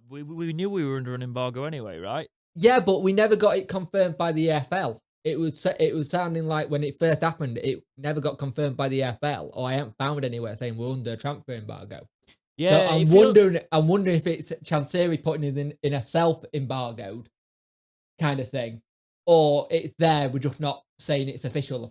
we knew we were under an embargo anyway, right? Yeah, but we never got it confirmed by the EFL. It was sounding like when it first happened, it never got confirmed by the EFL, or I haven't found anywhere saying we're under a transfer embargo. Yeah, so I'm wondering if it's Chansiri putting it in a self-embargoed kind of thing, or it's there, we're just not saying it's official.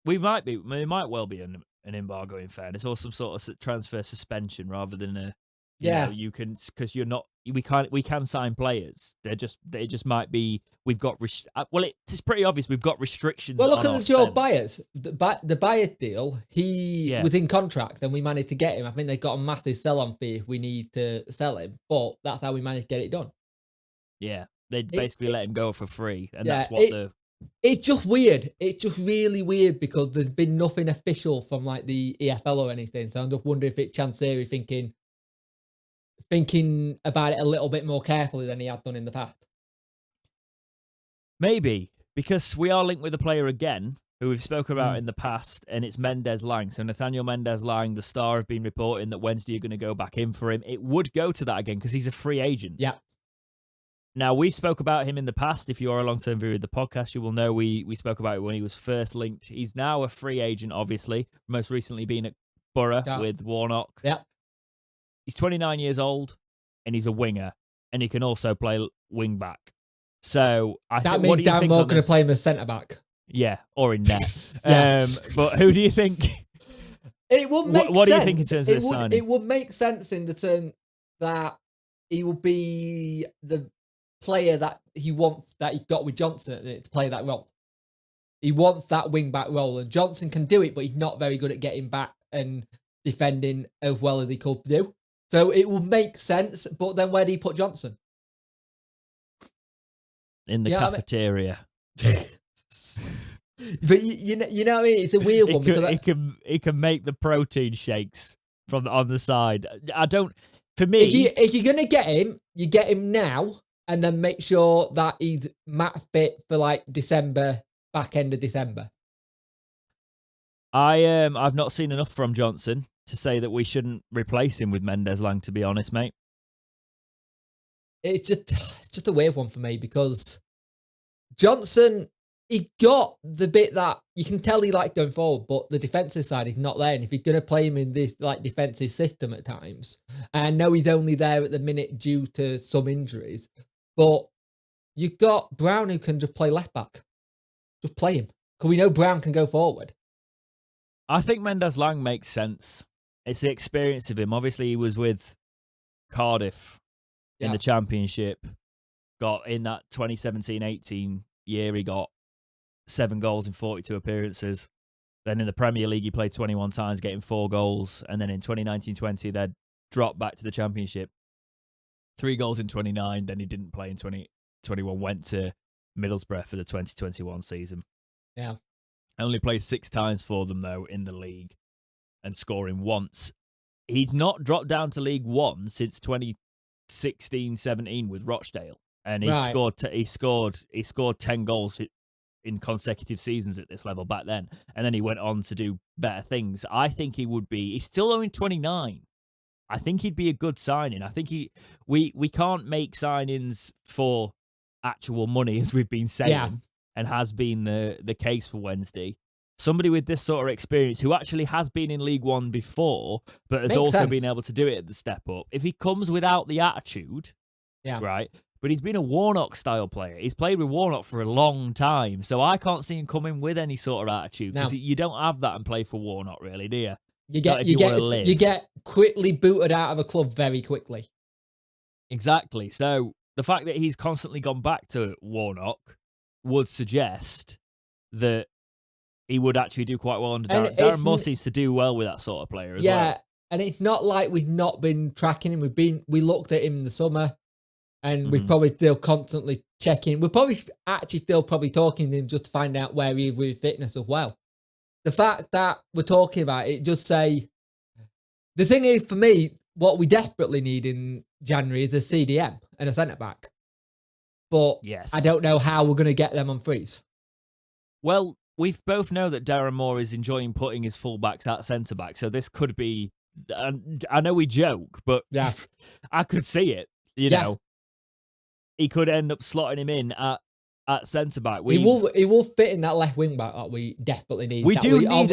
We might well be an embargo in fairness, or some sort of transfer suspension rather than a. You can, because you're not. We can sign players. It just might be we've got. It's pretty obvious we've got restrictions. Well, look at the Joe Byers. The Byers deal. He was in contract, and we managed to get him. I think they got a massive sell-on fee if we need to sell him, but that's how we managed to get it done. Yeah, they basically let him go for free, and that's what It's just weird. It's just really weird because there's been nothing official from like the EFL or anything. So I'm just wondering if it's Chansiri thinking about it a little bit more carefully than he had done in the past. Maybe, because we are linked with a player again who we've spoken about in the past, and it's MENDEZ-LAING. So Nathaniel MENDEZ-LAING, the Star, have been reporting that Wednesday you're going to go back in for him. It would go to that again because he's a free agent. Yeah. Now, we spoke about him in the past. If you are a long-term viewer of the podcast, you will know we spoke about it when he was first linked. He's now a free agent, obviously, most recently been at Borough with Warnock. Yeah. He's 29 years old, and he's a winger, and he can also play wing-back. So, that means Darren Moore going to play him as centre-back. Yeah, or in net. But who do you think... It would make sense. What do you think in terms of this signing? It would make sense in the turn that he will be the player that he wants, that he got with Johnson to play that role. He wants that wing-back role, and Johnson can do it, but he's not very good at getting back and defending as well as he could do. So it will make sense, but then where do you put Johnson? In the cafeteria. But you know what I mean? It's a weird one. He can make the protein shakes on the side. I don't... For me... If you're going to get him, you get him now, and then make sure that he's match fit for like December, back end of December. I've not seen enough from Johnson to say that we shouldn't replace him with MENDEZ-LAING, to be honest, mate. It's just a weird one for me because Johnson, he got the bit that you can tell he liked going forward, but the defensive side is not there. And if you're going to play him in this like defensive system at times, and I know he's only there at the minute due to some injuries, but you've got Brown who can just play left back. Just play him. Because we know Brown can go forward. I think MENDEZ-LAING makes sense. It's the experience of him. Obviously, he was with Cardiff in the Championship. Got in that 2017-18 year, he got 7 goals in 42 appearances. Then in the Premier League, he played 21 times, getting 4 goals. And then in 2019-20, they dropped back to the Championship. 3 goals in 29. Then he didn't play in 2021. Went to Middlesbrough for the 2021 season. Yeah. Only played 6 times for them, though, in the league. And scoring once. He's not dropped down to League One since 2016-17 with Rochdale. And he scored 10 goals in consecutive seasons at this level back then. And then he went on to do better things. I think he's still only 29. I think he'd be a good signing. I think we can't make signings for actual money, as we've been saying, and has been the case for Wednesday. Somebody with this sort of experience who actually has been in League One before, but has also been able to do it at the step up. If he comes without the attitude, right? But he's been a Warnock-style player. He's played with Warnock for a long time, so I can't see him coming with any sort of attitude, because you don't have that and play for Warnock, really, do you? You get quickly booted out of a club very quickly. Exactly. So the fact that he's constantly gone back to Warnock would suggest that he would actually do quite well under Darren. Darren Moore seems to do well with that sort of player as well. Yeah, and it's not like we've not been tracking him. We looked at him in the summer, and we're probably still constantly checking. We're probably actually still talking to him just to find out where he is with fitness as well. The fact that we're talking about it, just say, the thing is, for me, what we desperately need in January is a CDM and a centre-back. But I don't know how we're going to get them on freeze. Well, we both know that Darren Moore is enjoying putting his fullbacks at centre-back, so this could be I know we joke, but Yeah. I could see it. You know, he could end up slotting him in at centre back. He will fit in that left wing back that we desperately need. We do need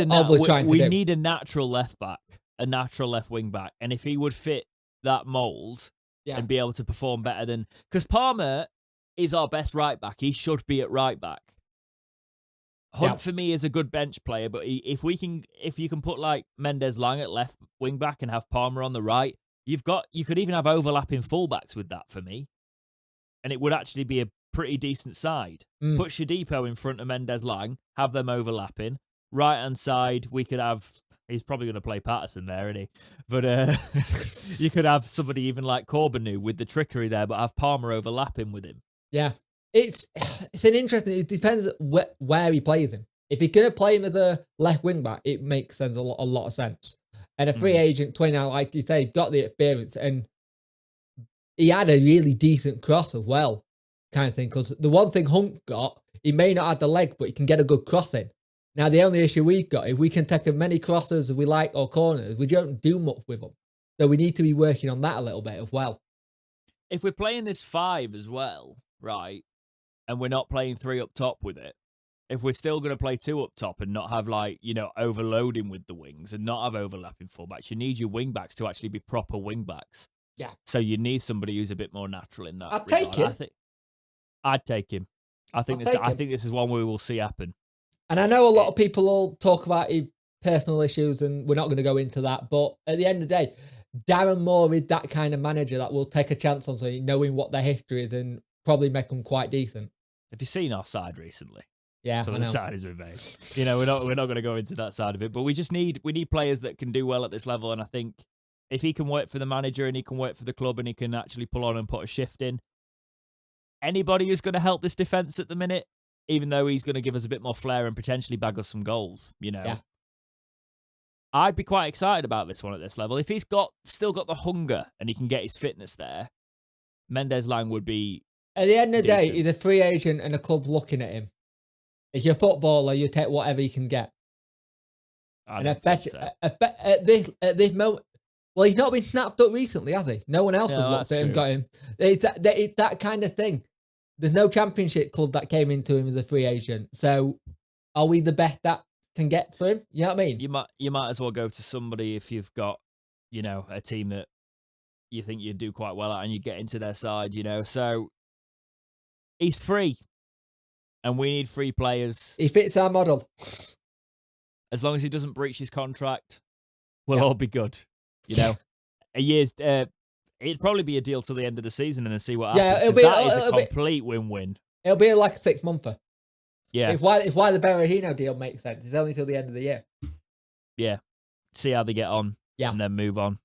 we need a natural left back, a natural left wing back, and if he would fit that mould and be able to perform better than, because Palmer is our best right back, he should be at right back. Hunt for me is a good bench player, but if you can put like MENDEZ-LAING at left wing back and have Palmer on the right, you could even have overlapping fullbacks with that for me, and it would actually be a pretty decent side. Put Shadipo in front of MENDEZ-LAING, have them overlapping. Right hand side, we could have. He's probably going to play Patterson there, isn't he? But you could have somebody even like Corbinu with the trickery there, but have Palmer overlapping with him. Yeah. It's an interesting. It depends where he plays him. If you're gonna play him as a left wing back, it makes sense a lot of sense. And a free agent, 29, like you say, got the experience, and he had a really decent cross as well, kind of thing. Because the one thing Hunt got, he may not have the leg, but he can get a good cross in. Now the only issue we've got, if we can take as many crosses as we like or corners, we don't do much with them. So we need to be working on that a little bit as well. If we're playing this 5 as well, right? And we're not playing 3 up top with it, if we're still going to play 2 up top and not have, like, you know, overloading with the wings and not have overlapping fullbacks, you need your wing backs to actually be proper wing backs. Yeah. So you need somebody who's a bit more natural in that. I'd take him. I'd take him. I think this is one we will see happen. And I know a lot of people will talk about his personal issues, and we're not going to go into that. But at the end of the day, Darren Moore is that kind of manager that will take a chance on something, knowing what their history is, and probably make them quite decent. Have you seen our side recently? Yeah, so the side is revenge. You know, we're not going to go into that side of it, but we need players that can do well at this level. And I think if he can work for the manager and he can work for the club and he can actually pull on and put a shift in, anybody who's going to help this defense at the minute, even though he's going to give us a bit more flair and potentially bag us some goals, you know. Yeah. I'd be quite excited about this one at this level. If he's still got the hunger and he can get his fitness there, MENDEZ-LAING would be. At the end of the day, he's a free agent and a club's looking at him. If you're a footballer, you take whatever you can get. I don't think so. At this moment, well, he's not been snapped up recently, has he? No one else has looked at him and got him. It's that kind of thing. There's no championship club that came into him as a free agent. So are we the best that can get for him? You know what I mean? You might as well go to somebody if you've got, you know, a team that you think you'd do quite well at and you get into their side, you know. So he's free. And we need free players. He fits our model. As long as he doesn't breach his contract, we'll all be good. You know, a year's. It'd probably be a deal till the end of the season and then see what happens. That is a complete win-win. It'll be like a 6-monther. Yeah. It's why the Berahino deal makes sense. It's only till the end of the year. Yeah. See how they get on. Yeah. And then move on.